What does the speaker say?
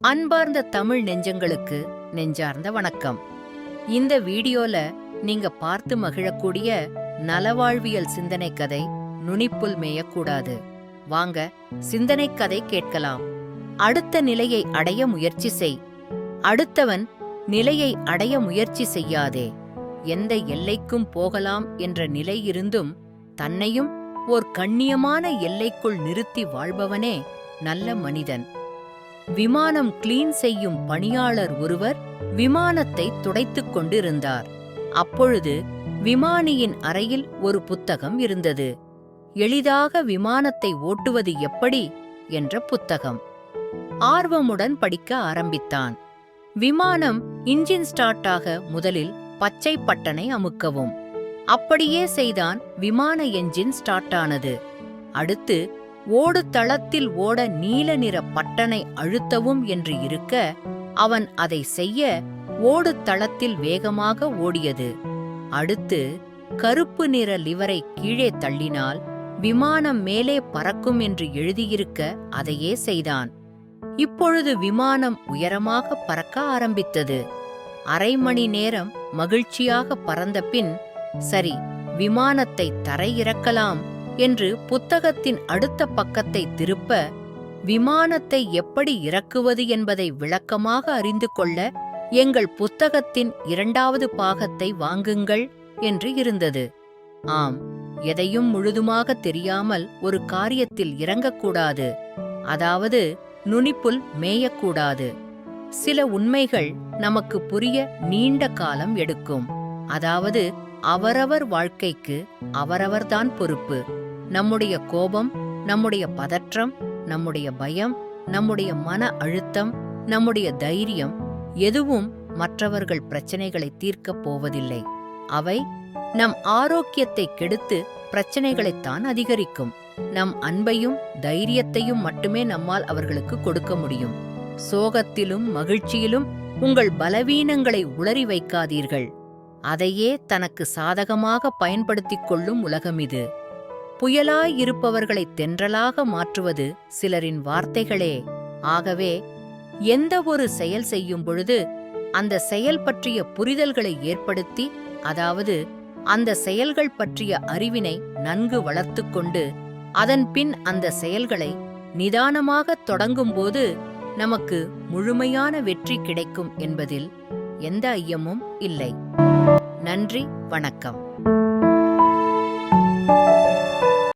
அன்பார்ந்த தமிழ் நெஞ்சங்களுக்கு நெஞ்சார்ந்த வணக்கம். இந்த வீடியோல நீங்க பார்த்து மகிழக்கூடிய நலவாழ்வியல் சிந்தனை கதை நுனிப்புல் மேயக்கூடாது. வாங்க சிந்தனை கதை கேட்கலாம். அடுத்த நிலையை அடைய முயற்சி செய். அடுத்தவன் நிலையை அடைய முயற்சி செய்யாதே. எந்த எல்லைக்கும் போகலாம் என்ற நிலை இருந்தும் தன்னையும் ஓர் கண்ணியமான எல்லைக்குள் நிறுத்தி வாழ்பவனே நல்ல மனிதன். விமானம் கிளீன் செய்யும் பணியாளர் ஒருவர் விமானத்தை துடைத்துக் கொண்டிருந்தார். அப்பொழுது விமானியின் அறையில் ஒரு புத்தகம் இருந்தது. எளிதாக விமானத்தை ஓட்டுவது எப்படி என்ற புத்தகம். ஆர்வமுடன் படிக்க ஆரம்பித்தான். விமானம் இன்ஜின் ஸ்டார்ட்டாக முதலில் பச்சை பட்டனை அமுக்கவும். அப்படியே செய்தான். விமான என்ஜின் ஸ்டார்ட்டானது. அடுத்து ஓடு தளத்தில் ஓட நீல நிற பட்டனை அழுத்தவும் என்று இருக்க அவன் அதை செய்ய ஓடு தளத்தில் வேகமாக ஓடியது. அடுத்து கருப்பு நிற லிவரை கீழே தள்ளினால் விமானம் மேலே பறக்கும் என்று எழுதியிருக்க அதையே செய்தான். இப்பொழுது விமானம் உயரமாக பறக்க ஆரம்பித்தது. அரை மணி நேரம் மகிழ்ச்சியாக பறந்த பின் சரி, விமானத்தை தரையிறக்கலாம் என்று புத்தகத்தின் அடுத்த பக்கத்தை திருப்ப விமானத்தை எப்படி இறக்குவது என்பதை விளக்கமாக அறிந்து கொள்ள எங்கள் புத்தகத்தின் 2வது பாகத்தை வாங்குங்கள் என்று இருந்தது. ஆம், எதையும் முழுதுமாக தெரியாமல் ஒரு காரியத்தில் இறங்கக்கூடாது. அதாவது நுனிப்புல் மேயக்கூடாது. சில உண்மைகள் நமக்கு புரிய நீண்ட காலம் எடுக்கும். அதாவது அவரவர் வாழ்க்கைக்கு அவரவர்தான் பொறுப்பு. நம்முடைய கோபம், நம்முடைய பதற்றம், நம்முடைய பயம், நம்முடைய மன அழுத்தம், நம்முடைய தைரியம் எதுவும் மற்றவர்கள் பிரச்சனைகளை தீர்க்கப் போவதில்லை. அவை நம் ஆரோக்கியத்தை கெடுத்து பிரச்சனைகளைத்தான் அதிகரிக்கும். நம் அன்பையும் தைரியத்தையும் மட்டுமே நம்மால் அவர்களுக்கு கொடுக்க முடியும். சோகத்திலும் மகிழ்ச்சியிலும் உங்கள் பலவீனங்களை உளறி வைக்காதீர்கள். அதையே தனக்கு சாதகமாக பயன்படுத்திக் கொள்ளும் உலகம் இது. புயலாயிருப்பவர்களை தென்றலாக மாற்றுவது சிலரின் வார்த்தைகளே. ஆகவே எந்த ஒரு செயல் செய்யும் பொழுது அந்த செயல் பற்றிய புரிதல்களை ஏற்படுத்தி, அதாவது அந்த செயல்கள் பற்றிய அறிவினை நன்கு வளர்த்துக்கொண்டு அதன் பின் அந்த செயல்களை நிதானமாக தொடங்கும்போது நமக்கு முழுமையான வெற்றி கிடைக்கும் என்பதில் எந்த ஐயமும் இல்லை. நன்றி, வணக்கம்.